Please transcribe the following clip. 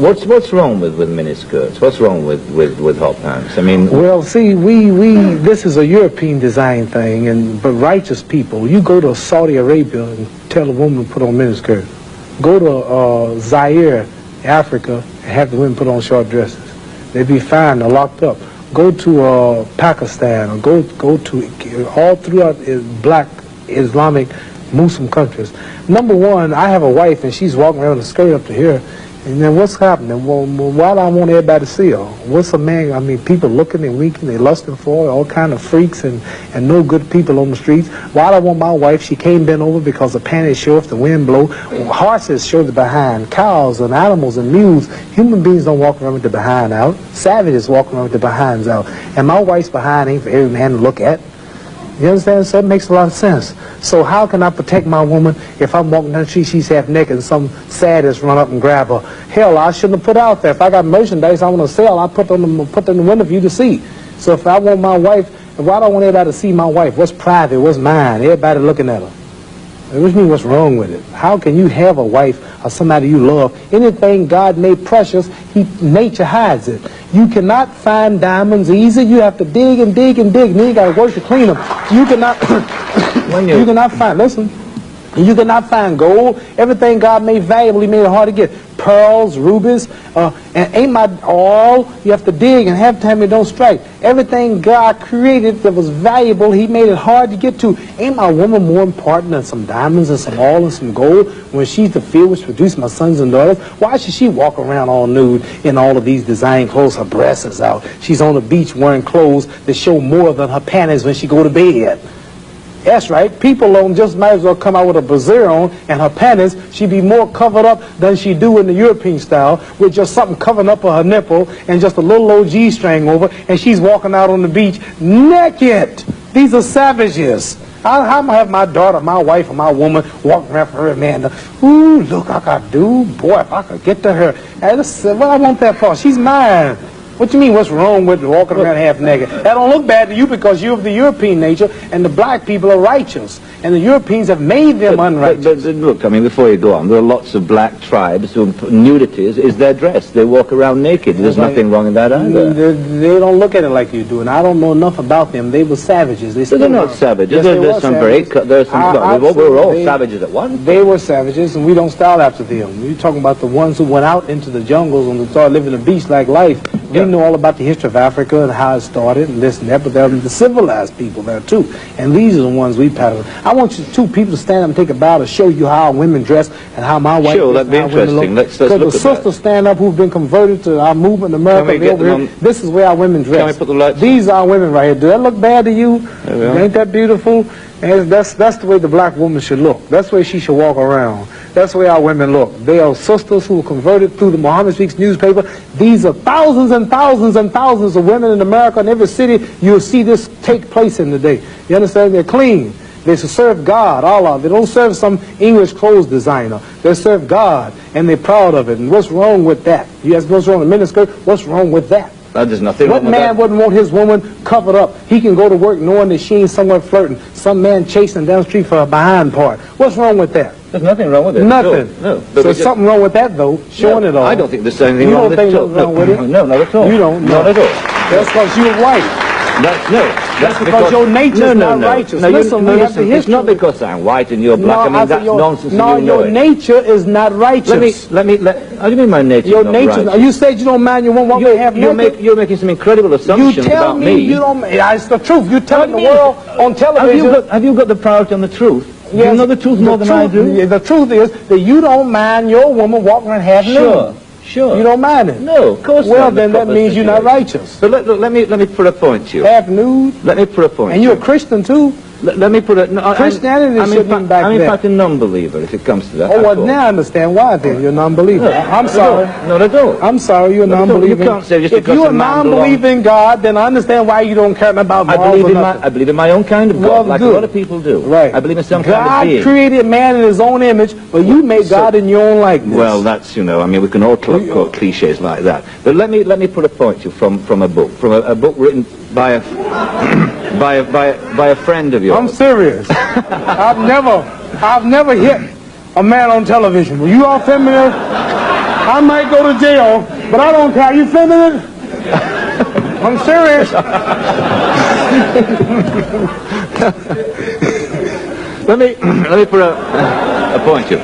What's wrong with miniskirts? What's wrong with hot pants? I mean, well, see, this is a European design thing, but righteous people, you go to Saudi Arabia and tell a woman to put on miniskirt. Go to Zaire, Africa, and have the women put on short dresses. They'd be fine. They're locked up. Go to Pakistan, or go to all throughout black Islamic Muslim countries. Number one, I have a wife and she's walking around with a skirt up to here, and then what's happening? Well, why do I want everybody to see her? What's a man? I mean, people looking and winking, they lusting for her, all kind of freaks and no good people on the streets. Why do I want my wife? She can't bend over because the panties show if the wind blow. Horses show the behind. Cows and animals and mules. Human beings don't walk around with the behind out. Savages walk around with the behinds out. And my wife's behind ain't for every man to look at. You understand? So it makes a lot of sense. So how can I protect my woman if I'm walking down the street, she's half naked, and some sadist run up and grab her? Hell, I shouldn't have put out there. If I got merchandise I want to sell, I put them in the window for you to see. So if I want my wife, why do I want everybody to see my wife? What's private? What's mine? Everybody looking at her. What do you mean, what's wrong with it? How can you have a wife or somebody you love? Anything God made precious, nature hides it. You cannot find diamonds easy. You have to dig and dig and dig. And then you got to work to clean them. You cannot, you cannot find, listen, you cannot find gold. Everything God made valuable, He made it hard to get. Pearls, rubies, and ain't my all. You have to dig, and half the time it don't strike. Everything God created that was valuable, He made it hard to get to. Ain't my woman more important than some diamonds and some oil and some gold when she's the field which produced my sons and daughters? Why should she walk around all nude in all of these design clothes? Her breasts is out. She's on the beach wearing clothes that show more than her panties when she go to bed. That's right. People don't just might as well come out with a brassiere on and her panties. She'd be more covered up than she do in the European style with just something covering up her nipple and just a little old G-string over, and she's walking out on the beach naked. These are savages. How am I have my daughter, my wife, or my woman walking around for her man? Ooh, look, I could do. Boy, if I could get to her. What I want that for? She's mine. What do you mean, what's wrong with walking around half naked? That don't look bad to you because you're of the European nature, and the black people are righteous. And the Europeans have made them unrighteous. But look, I mean, before you go on, there are lots of black tribes who nudity is their dress. They walk around naked. There's nothing wrong in that either. They don't look at it like you do, and I don't know enough about them. They were savages. They're not savages. Yes, we were all savages at once. They were savages, and we don't style after them. You're talking about the ones who went out into the jungles and started living a beach-like life. We know all about the history of Africa and how it started and this and that, but there are the civilized people there too. And these are the ones we pattern. I want you two people to stand up and take a bow to show you how women dress and how my wife that'd be interesting. Let's look at that. Because the sisters stand up who've been converted to our movement in America. This is where our women dress. Can we put the lights These are our women right here. Do that look bad to you? Ain't that beautiful? And that's the way the black woman should look. That's the way she should walk around. That's the way our women look. They are sisters who were converted through the Muhammad Speaks newspaper. These are thousands and thousands and thousands of women in America. In every city, you'll see this take place in the day. You understand? They're clean. They serve God, Allah. They don't serve some English clothes designer. They serve God, and they're proud of it. And what's wrong with that? You ask what's wrong with miniskirt? What's wrong with that? There's nothing wrong with that. What man wouldn't want his woman covered up? He can go to work knowing that she ain't somewhere flirting. Some man chasing down the street for a behind part. What's wrong with that? There's nothing wrong with it. Nothing. No. So there's something wrong with that, though, showing it all. I don't think there's anything wrong with it. You don't think there's wrong with it? No, not at all. You don't? Not at all. That's because you're white. That's because your nature's not righteous. Listen, it's not because I'm white and you're black. I mean, that's nonsense. No, your nature is not righteous. How do you mean my nature is not righteous? You said you don't mind your woman half naked. You're making some incredible assumptions about me. You tell me it's the truth. You're telling the world on television. Have you got the priority on the truth? Yes, you know the truth more than I do? The truth is that you don't mind your woman walking around half naked. Sure. You don't mind it? No, of course not. Well, then that means you're not righteous. But let me put a point to you. Half nude? Let me put a point. And you're a Christian too? Let me put it. No, Christianity shouldn't back I'm in fact a non-believer if it comes to that. Oh, well, now I understand why then. You're a non-believer. No, I'm sorry. Not at all. I'm sorry, you're a non-believer. You can't say just if you're a non-believer in God, then I understand why you don't care about morals. I believe in my own kind of God, like a lot of people do. Right. I believe in some kind of being. God created man in his own image, but you made God in your own likeness. Well, that's, I mean, we can all quote cliches like that. But let me put a point to you from a book written by a friend of yours. I'm serious. I've never hit a man on television. Were you all familiar? I might go to jail, but I don't care. You filming it? I'm serious. Let me put a point to you.